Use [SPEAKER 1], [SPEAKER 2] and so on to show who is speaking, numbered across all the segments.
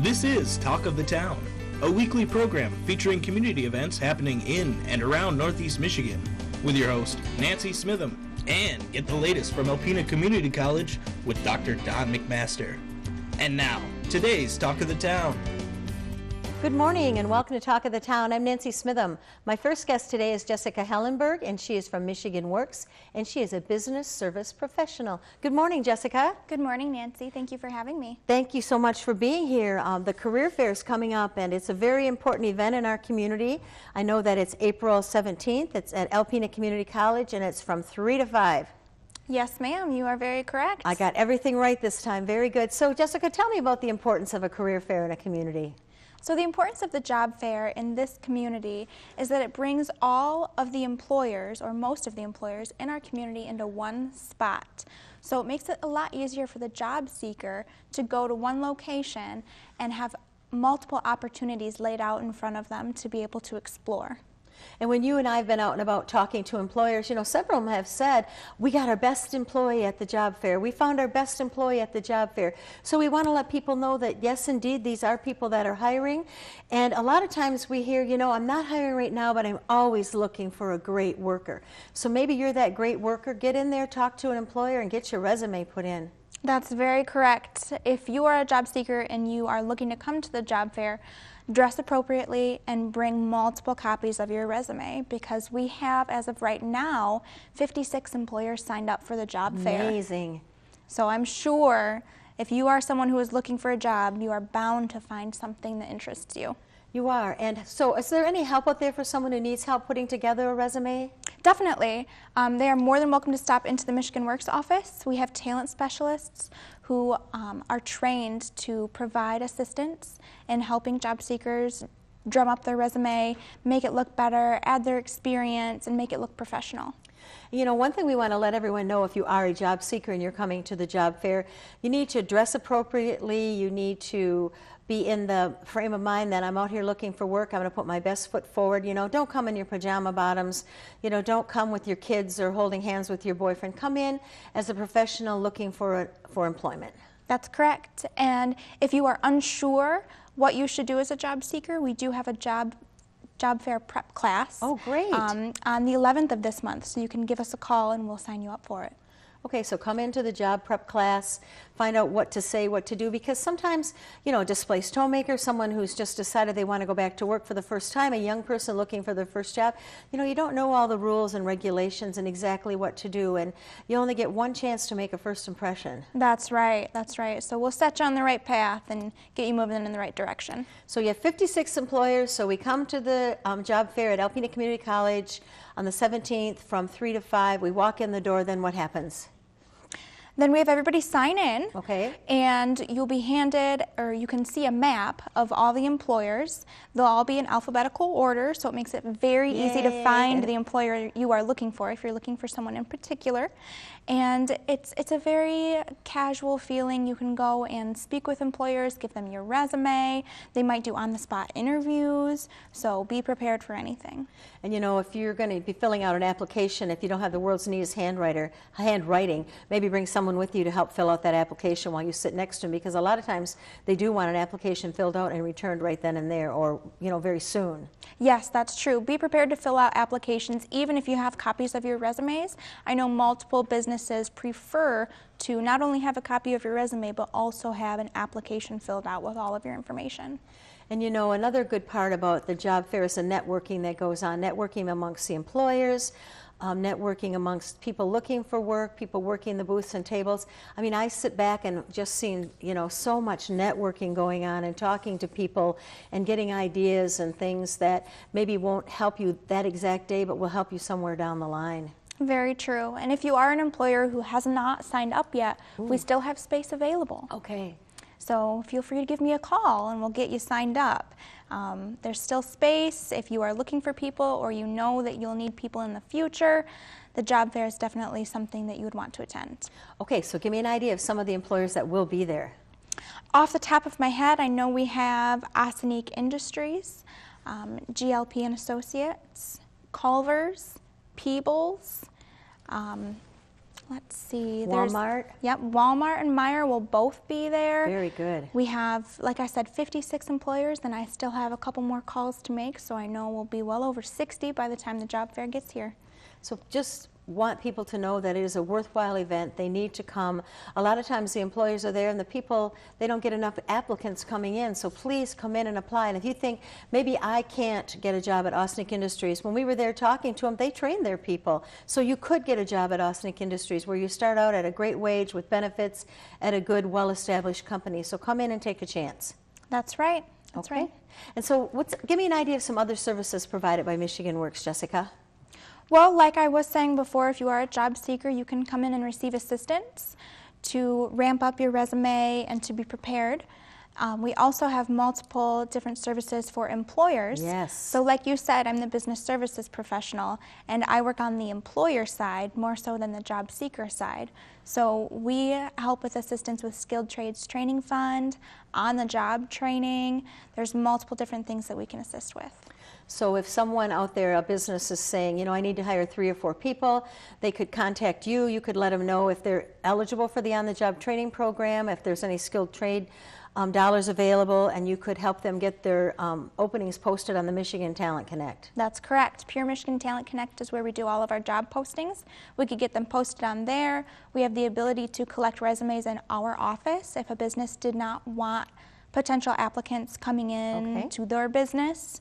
[SPEAKER 1] This is Talk of the Town, a weekly program featuring community events happening in and around Northeast Michigan, with your host, Nancy Smitham, and get the latest from Alpena Community College with Dr. Don McMaster. And now, today's Talk of the Town.
[SPEAKER 2] Good morning and welcome to Talk of the Town. I'm Nancy Smitham. My first guest today is Jessica Hellenberg, and she is from Michigan Works, and she is a business service professional. Good morning, Jessica.
[SPEAKER 3] Good morning, Nancy. Thank you for having me.
[SPEAKER 2] Thank you so much for being here. The career fair is coming up, and it's a very important event in our community. I know that it's April 17th. It's at Alpena Community College, and it's from 3 to 5.
[SPEAKER 3] Yes, ma'am. You are very correct.
[SPEAKER 2] I got everything right this time. Very good. So, Jessica, tell me about the importance of a career fair in a community.
[SPEAKER 3] So the importance of the job fair in this community is that it brings all of the employers, or most of the employers, in our community into one spot. So it makes it a lot easier for the job seeker to go to one location and have multiple opportunities laid out in front of them to be able to explore.
[SPEAKER 2] And when you and I have been out and about talking to employers, you know, several of them have said, we got our best employee at the job fair. We found our best employee at the job fair. So we want to let people know that, yes, indeed, these are people that are hiring. And a lot of times we hear, you know, I'm not hiring right now, but I'm always looking for a great worker. So maybe you're that great worker. Get in there, talk to an employer, and get your resume put in.
[SPEAKER 3] That's very correct. If you are a job seeker and you are looking to come to the job fair, dress appropriately and bring multiple copies of your resume, because we have, as of right now, 56 employers signed up for the job fair.
[SPEAKER 2] Amazing.
[SPEAKER 3] So I'm sure if you are someone who is looking for a job, you are bound to find something that interests you.
[SPEAKER 2] You are. And so is there any help out there for someone who needs help putting together a resume?
[SPEAKER 3] Definitely. They are more than welcome to stop into the Michigan Works office. We have talent specialists who are trained to provide assistance in helping job seekers drum up their resume, make it look better, add their experience, and make it look professional.
[SPEAKER 2] You know, one thing we want to let everyone know, if you are a job seeker and you're coming to the job fair, you need to dress appropriately. You need to be in the frame of mind that I'm out here looking for work. I'm going to put my best foot forward. You know, don't come in your pajama bottoms. You know, don't come with your kids or holding hands with your boyfriend. Come in as a professional looking for employment. That's
[SPEAKER 3] correct. And if you are unsure what you should do as a job seeker, we do have a job fair prep class.
[SPEAKER 2] Oh, great.
[SPEAKER 3] On the 11th of this month, so you can give us a call and we'll sign you up for it.
[SPEAKER 2] Okay, so come into the job prep class, find out what to say, what to do, because sometimes, you know, a displaced homemaker, someone who's just decided they want to go back to work for the first time, a young person looking for their first job, you know, you don't know all the rules and regulations and exactly what to do, and you only get one chance to make a first impression.
[SPEAKER 3] That's right, that's right. So we'll set you on the right path and get you moving in the right direction.
[SPEAKER 2] So you have 56 employers, so we come to the job fair at Alpena Community College on the 17th from 3 to 5. We walk in the door, then what happens?
[SPEAKER 3] Then we have everybody sign in,
[SPEAKER 2] okay,
[SPEAKER 3] and you'll be handed, or you can see a map of all the employers. They'll all be in alphabetical order, so it makes it very easy to find the employer you are looking for, if you're looking for someone in particular. And it's a very casual feeling. You can go and speak with employers, give them your resume. They might do on-the-spot interviews, so be prepared for anything.
[SPEAKER 2] And you know, if you're going to be filling out an application, if you don't have the world's neatest handwriting, maybe bring someone with you to help fill out that application while you sit next to them, because a lot of times they do want an application filled out and returned right then and there, or, you know, very soon.
[SPEAKER 3] Yes, that's true. Be prepared to fill out applications even if you have copies of your resumes. I know multiple businesses prefer to not only have a copy of your resume, but also have an application filled out with all of your information.
[SPEAKER 2] And you know, another good part about the job fair is the networking that goes on, networking amongst the employers, networking amongst people looking for work, people working the booths and tables. I mean, I sit back and just seen, you know, so much networking going on and talking to people and getting ideas and things that maybe won't help you that exact day, but will help you somewhere down the line.
[SPEAKER 3] Very true. And if you are an employer who has not signed up yet, we still have space available.
[SPEAKER 2] Okay.
[SPEAKER 3] So feel free to give me a call and we'll get you signed up. There's still space if you are looking for people or you know that you'll need people in the future. The job fair is definitely something that you would want to attend.
[SPEAKER 2] Okay, so give me an idea of some of the employers that will be there.
[SPEAKER 3] Off the top of my head, I know we have Osanique Industries, GLP and Associates, Culver's, Peebles, Let's see.
[SPEAKER 2] Walmart?
[SPEAKER 3] Yep, Walmart and Meijer will both be there.
[SPEAKER 2] Very good.
[SPEAKER 3] We have, like I said, 56 employers, and I still have a couple more calls to make, so I know we'll be well over 60 by the time the job fair gets here.
[SPEAKER 2] So just want people to know that it is a worthwhile event. They need to come. A lot of times the employers are there and the people, they don't get enough applicants coming in, so please come in and apply. And if you think, maybe I can't get a job at Austinick Industries, when we were there talking to them, they train their people. So you could get a job at Austinick Industries where you start out at a great wage with benefits at a good, well-established company. So come in and take a chance.
[SPEAKER 3] That's right. That's
[SPEAKER 2] Okay.
[SPEAKER 3] right.
[SPEAKER 2] And so give me an idea of some other services provided by Michigan Works, Jessica.
[SPEAKER 3] Well, like I was saying before, if you are a job seeker, you can come in and receive assistance to ramp up your resume and to be prepared. We also have multiple different services for employers.
[SPEAKER 2] Yes.
[SPEAKER 3] So like you said, I'm the business services professional, and I work on the employer side more so than the job seeker side. So we help with assistance with Skilled Trades Training Fund, on-the-job training. There's multiple different things that we can assist with.
[SPEAKER 2] So if someone out there, a business, is saying, you know, I need to hire 3 or 4 people, they could contact you. You could let them know if they're eligible for the on-the-job training program, if there's any skilled trade dollars available, and you could help them get their openings posted on the Michigan Talent Connect.
[SPEAKER 3] That's correct. Pure Michigan Talent Connect is where we do all of our job postings. We could get them posted on there. We have the ability to collect resumes in our office if a business did not want potential applicants coming in to their business.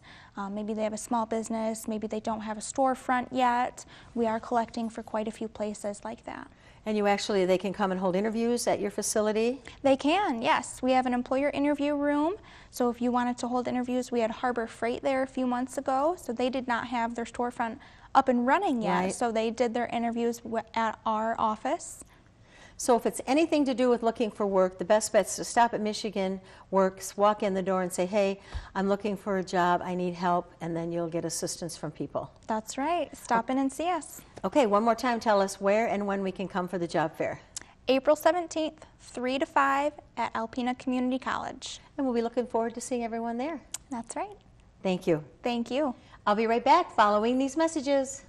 [SPEAKER 3] Maybe they have a small business, maybe they don't have a storefront yet. We are collecting for quite a few places like that.
[SPEAKER 2] And they can come and hold interviews at your facility?
[SPEAKER 3] They can, yes. We have an employer interview room. So if you wanted to hold interviews, we had Harbor Freight there a few months ago. So they did not have their storefront up and running yet.
[SPEAKER 2] Right.
[SPEAKER 3] So they did their interviews at our office.
[SPEAKER 2] So if it's anything to do with looking for work, the best bet is to stop at Michigan Works, walk in the door and say, hey, I'm looking for a job, I need help, and then you'll get assistance from people.
[SPEAKER 3] That's right. Stop in and see us.
[SPEAKER 2] Okay, one more time, tell us where and when we can come for the job fair.
[SPEAKER 3] April 17th, 3 to 5 at Alpena Community College.
[SPEAKER 2] And we'll be looking forward to seeing everyone there.
[SPEAKER 3] That's right.
[SPEAKER 2] Thank you.
[SPEAKER 3] Thank you.
[SPEAKER 2] I'll be right back following these messages.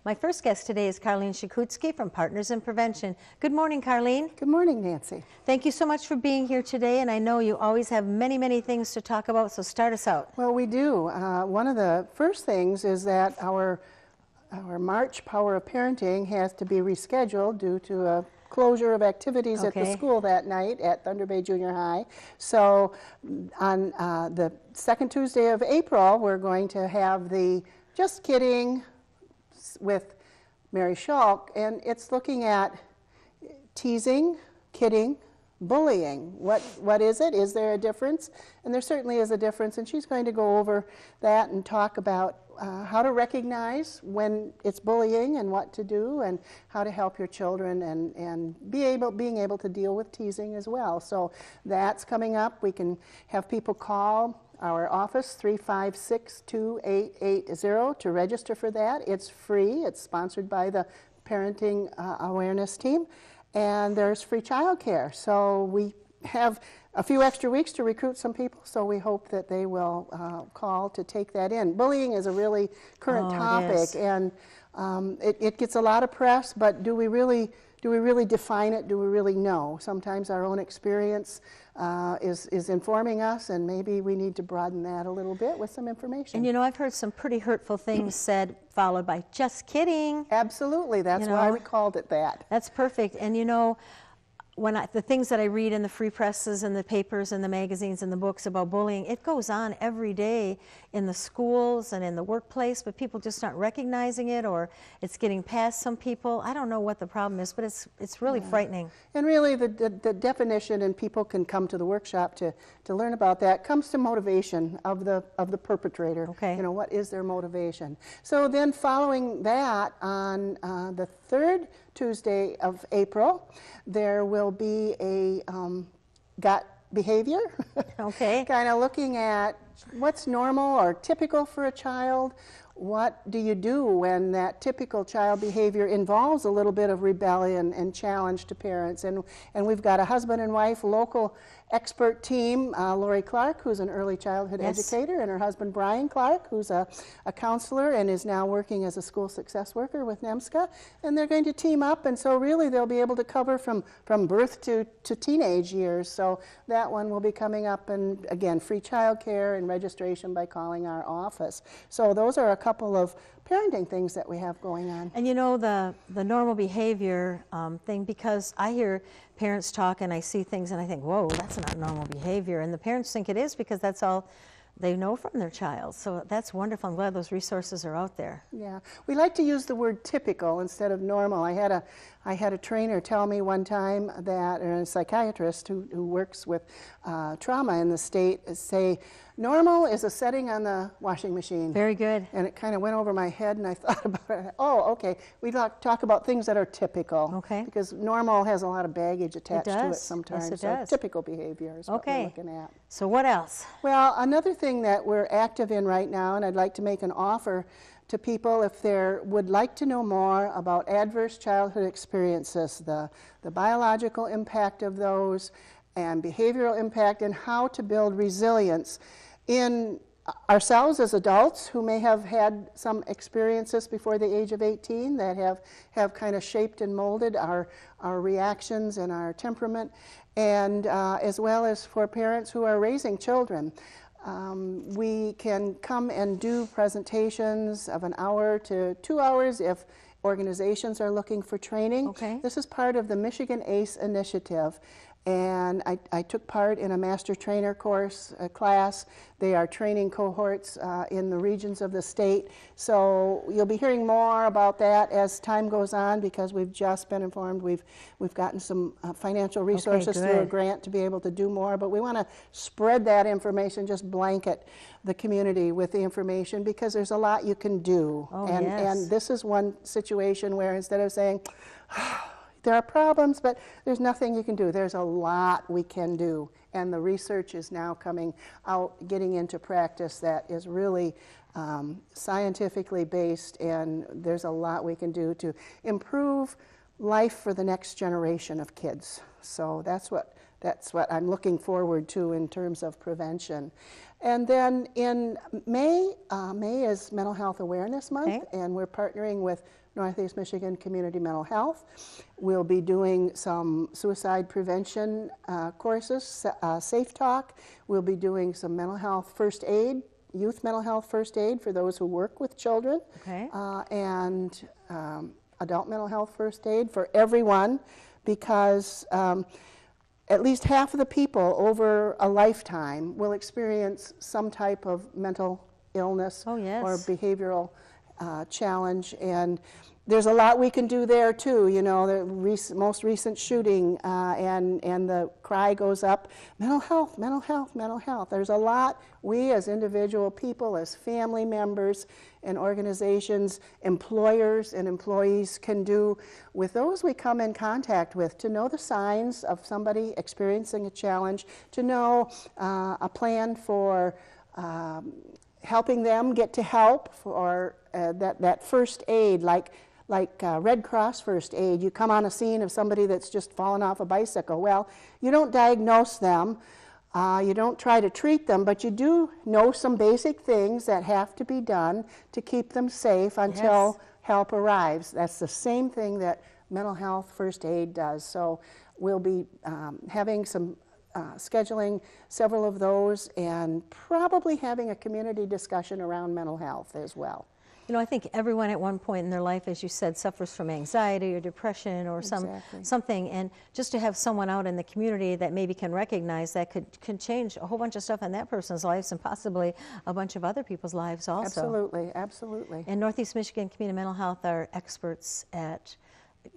[SPEAKER 2] My first guest today is Carlene Shakutsky from Partners in Prevention. Good morning, Carlene.
[SPEAKER 4] Good morning, Nancy.
[SPEAKER 2] Thank you so much for being here today, and I know you always have many, many things to talk about, so start us out.
[SPEAKER 4] Well, we do. One of the first things is that our March Power of Parenting has to be rescheduled due to a closure of activities at the school that night at Thunder Bay Junior High. So on the second Tuesday of April, we're going to have the Just Kidding with Mary Schulk, and it's looking at teasing, kidding, bullying. What is it? Is there a difference? And there certainly is a difference, and she's going to go over that and talk about how to recognize when it's bullying and what to do, and how to help your children and being able to deal with teasing as well. So that's coming up. We can have people call our office, 356-2880, to register for that. It's free. It's sponsored by the Parenting Awareness Team, and there's free childcare. So we have a few extra weeks to recruit some people, so we hope that they will call to take that in. Bullying is a really current topic, and it gets a lot of press, but do we really define it? Do we really know? Sometimes our own experience is informing us, and maybe we need to broaden that a little bit with some information.
[SPEAKER 2] And you know, I've heard some pretty hurtful things said, followed by "just kidding."
[SPEAKER 4] Absolutely, that's why we called it that.
[SPEAKER 2] That's perfect. And you know, when the things that I read in the free presses and the papers and the magazines and the books about bullying, it goes on every day in the schools and in the workplace, but people just aren't recognizing it, or it's getting past some people. I don't know what the problem is, but it's really frightening.
[SPEAKER 4] And really the definition, and people can come to the workshop to learn about that, comes to motivation of the perpetrator.
[SPEAKER 2] Okay.
[SPEAKER 4] You know, what is their motivation? So then following that, on the third Tuesday of April, there will be a gut behavior.
[SPEAKER 2] Okay.
[SPEAKER 4] Kind of looking at what's normal or typical for a child? What do you do when that typical child behavior involves a little bit of rebellion and challenge to parents? And we've got a husband and wife local expert team, Lori Clark, who's an early childhood educator, and her husband Brian Clark, who's a counselor and is now working as a school success worker with NEMSCA. And they're going to team up, and so really they'll be able to cover from birth to teenage years. So that one will be coming up, and again, free childcare and registration by calling our office. So those are a couple of parenting things that we have going on.
[SPEAKER 2] And you know, the normal behavior thing, because I hear parents talk and I see things and I think, whoa, that's not normal behavior. And the parents think it is because that's all they know from their child. So that's wonderful. I'm glad those resources are out there.
[SPEAKER 4] Yeah, we like to use the word typical instead of normal. I had a trainer tell me one time that, or a psychiatrist who works with trauma in the state, say, normal is a setting on the washing machine.
[SPEAKER 2] Very good.
[SPEAKER 4] And it kind of went over my head, and I thought about it. Oh, okay. We talk about things that are typical.
[SPEAKER 2] Okay.
[SPEAKER 4] Because normal has a lot of baggage attached to it sometimes.
[SPEAKER 2] Yes, it
[SPEAKER 4] so
[SPEAKER 2] does.
[SPEAKER 4] typical behavior is what we're looking at.
[SPEAKER 2] So what else?
[SPEAKER 4] Well, another thing that we're active in right now, and I'd like to make an offer to people if they would like to know more about adverse childhood experiences, the biological impact of those, and behavioral impact, and how to build resilience in ourselves as adults who may have had some experiences before the age of 18 that have kind of shaped and molded our reactions and our temperament, and as well as for parents who are raising children. We can come and do presentations of an hour to 2 hours if organizations are looking for training.
[SPEAKER 2] Okay.
[SPEAKER 4] This is part of the Michigan ACE initiative. And I took part in a master trainer course class. They are training cohorts in the regions of the state. So you'll be hearing more about that as time goes on, because we've just been informed we've gotten some financial resources through a grant to be able to do more. But we want to spread that information, just blanket the community with the information, because there's a lot you can do. And this is one situation where instead of saying, there are problems, but there's nothing you can do. There's a lot we can do. And the research is now coming out, getting into practice that is really scientifically based, and there's a lot we can do to improve life for the next generation of kids. So that's what I'm looking forward to in terms of prevention. And then in May is Mental Health Awareness Month, and we're partnering with Northeast Michigan Community Mental Health. We'll be doing some suicide prevention courses, Safe Talk. We'll be doing some mental health first aid, youth mental health first aid for those who work with children, and adult mental health first aid for everyone, because at least half of the people over a lifetime will experience some type of mental illness or behavioral challenge, and there's a lot we can do there too. You know, the most recent shooting, and the cry goes up, mental health, mental health, mental health. There's a lot we as individual people, as family members and organizations, employers and employees can do with those we come in contact with, to know the signs of somebody experiencing a challenge, to know a plan for helping them get to help, for that first aid, like Red Cross first aid. You come on a scene of somebody that's just fallen off a bicycle. Well, you don't diagnose them, you don't try to treat them, but you do know some basic things that have to be done to keep them safe until help arrives. That's the same thing that mental health first aid does. So we'll be having some scheduling several of those, and probably having a community discussion around mental health as well.
[SPEAKER 2] You know, I think everyone at one point in their life, as you said, suffers from anxiety or depression or something, and just to have someone out in the community that maybe can recognize that can change a whole bunch of stuff in that person's lives, and possibly a bunch of other people's lives also.
[SPEAKER 4] Absolutely, absolutely.
[SPEAKER 2] And Northeast Michigan Community Mental Health are experts at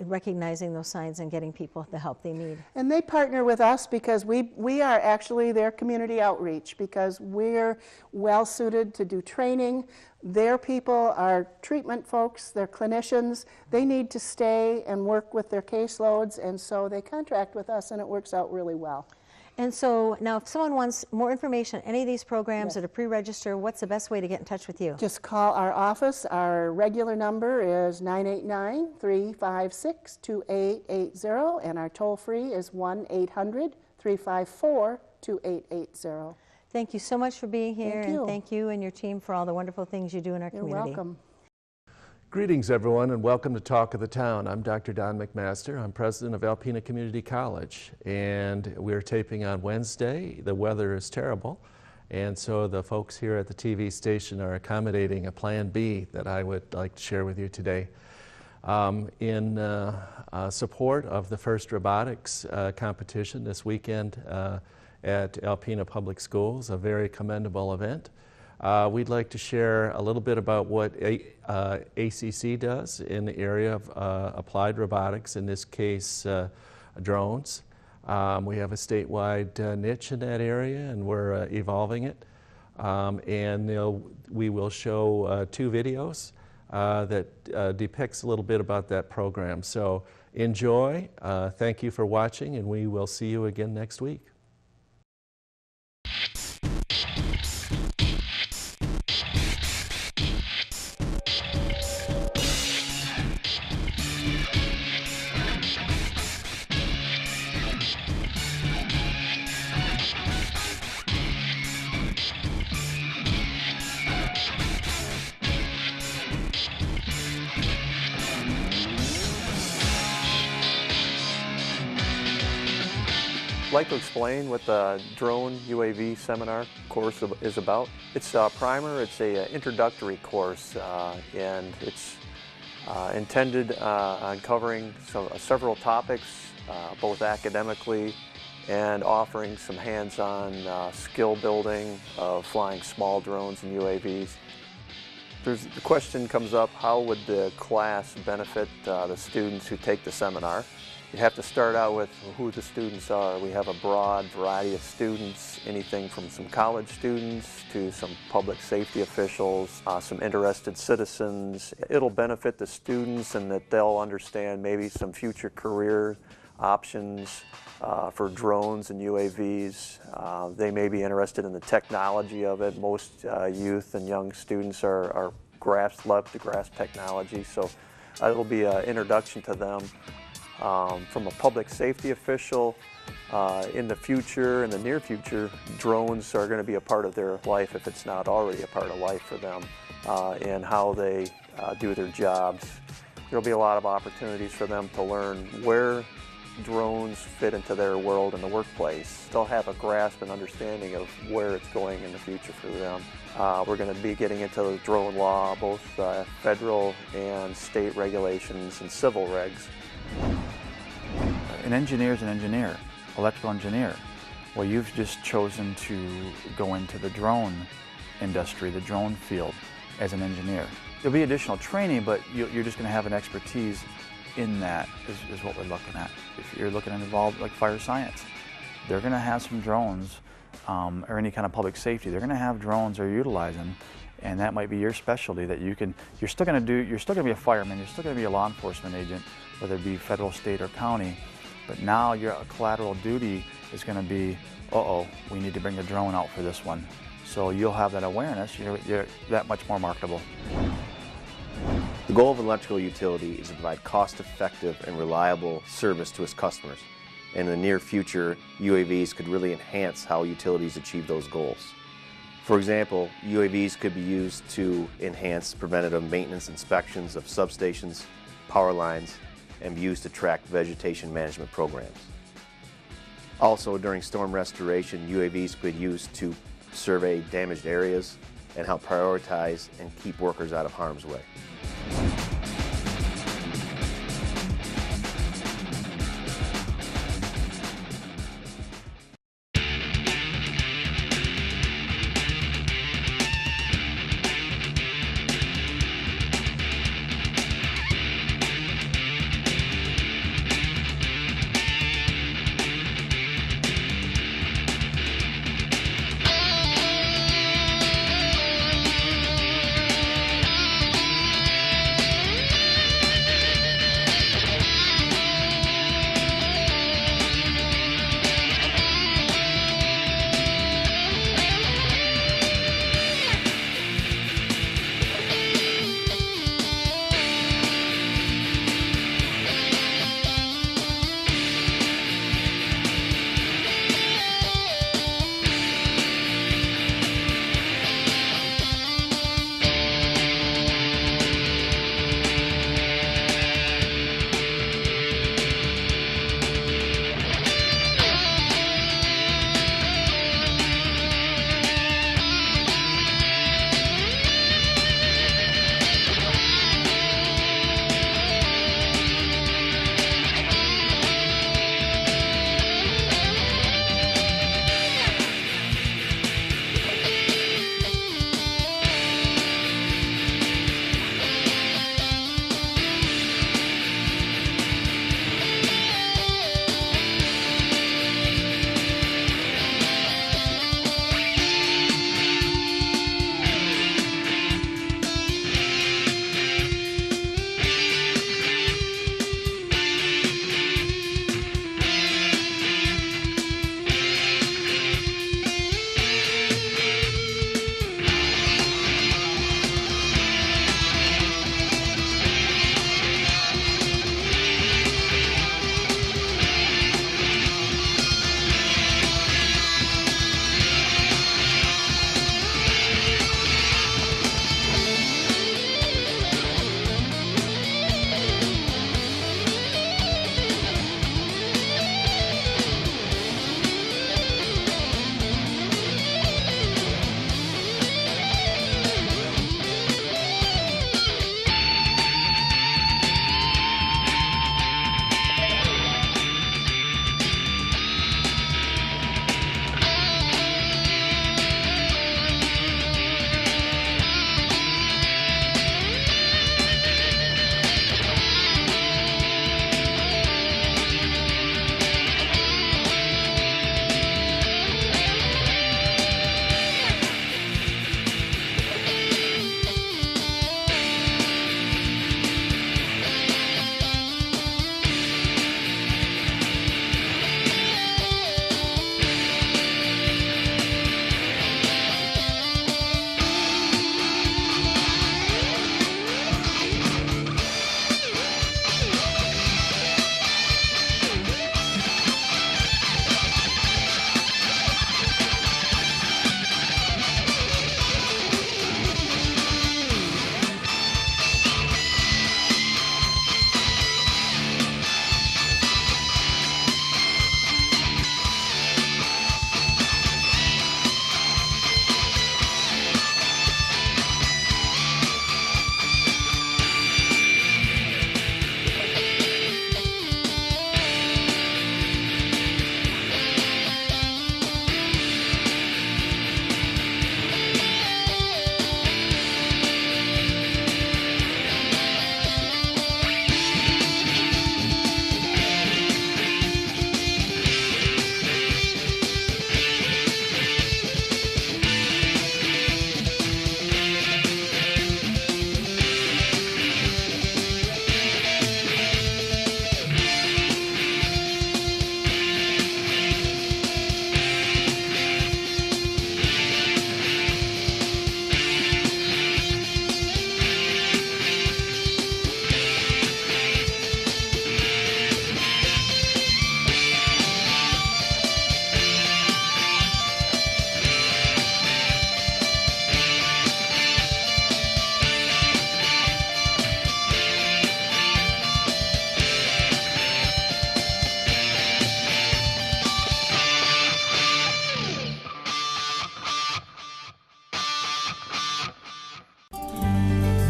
[SPEAKER 2] recognizing those signs and getting people the help they need.
[SPEAKER 4] And they partner with us because we are actually their community outreach, because we're well suited to do training. Their people are treatment folks, they're clinicians. They need to stay and work with their caseloads, and so they contract with us, and it works out really well.
[SPEAKER 2] And so now if someone wants more information on any of these programs
[SPEAKER 4] Yes.
[SPEAKER 2] or to pre-register, what's the best way to get in touch with you?
[SPEAKER 4] Just call our office. Our regular number is 989-356-2880, and our toll-free is 1-800-354-2880.
[SPEAKER 2] Thank you so much for being here,
[SPEAKER 4] Thank you.
[SPEAKER 2] and thank you and your team for all the wonderful things you do in our
[SPEAKER 4] You're
[SPEAKER 2] community.
[SPEAKER 4] welcome.
[SPEAKER 5] Greetings, everyone, and welcome to Talk of the Town. I'm Dr. Don McMaster. I'm president of Alpena Community College, and we're taping on Wednesday. The weather is terrible, and so the folks here at the TV station are accommodating a plan B that I would like to share with you today. In support of the first robotics competition this weekend at Alpena Public Schools, a very commendable event. We'd like to share a little bit about what ACC does in the area of applied robotics, in this case drones. We have a statewide niche in that area, and we're evolving it. And we will show 2 videos that depicts a little bit about that program. So enjoy, thank you for watching, and we will see you again next week.
[SPEAKER 6] I'd like to explain what the drone UAV seminar course is about. It's a primer, it's an introductory course, and it's intended on covering several topics, both academically and offering some hands-on skill building of flying small drones and UAVs. The question comes up, how would the class benefit the students who take the seminar? You have to start out with who the students are. We have a broad variety of students, anything from some college students to some public safety officials, some interested citizens. It'll benefit the students in that they'll understand maybe some future career options for drones and UAVs. They may be interested in the technology of it. Most youth and young students love to grasp technology, so it'll be an introduction to them. From a public safety official, in the near future, drones are going to be a part of their life, if it's not already a part of life for them, and how they do their jobs. There'll be a lot of opportunities for them to learn where drones fit into their world in the workplace. They'll have a grasp and understanding of where it's going in the future for them. We're going to be getting into the drone law, both federal and state regulations and civil regs.
[SPEAKER 7] An engineer is an engineer, electrical engineer. Well, you've just chosen to go into the drone industry, the drone field, as an engineer. There'll be additional training, but you're just going to have an expertise in that, is what we're looking at. If you're looking at involved like fire science, they're going to have some drones, or any kind of public safety. They're going to have drones they're utilizing, and that might be your specialty that you're still going to be a fireman, you're still going to be a law enforcement agent, whether it be federal, state, or county. But now your collateral duty is going to be, we need to bring the drone out for this one. So you'll have that awareness, you're that much more marketable.
[SPEAKER 8] The goal of an electrical utility is to provide cost-effective and reliable service to its customers. And in the near future, UAVs could really enhance how utilities achieve those goals. For example, UAVs could be used to enhance preventative maintenance inspections of substations, power lines, and be used to track vegetation management programs. Also, during storm restoration, UAVs could be used to survey damaged areas and help prioritize and keep workers out of harm's way.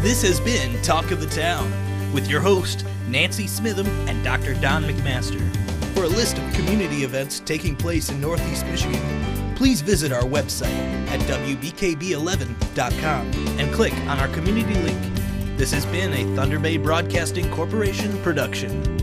[SPEAKER 1] This has been Talk of the Town with your host, Nancy Smitham and Dr. Don McMaster. For a list of community events taking place in Northeast Michigan, please visit our website at wbkb11.com and click on our community link. This has been a Thunder Bay Broadcasting Corporation production.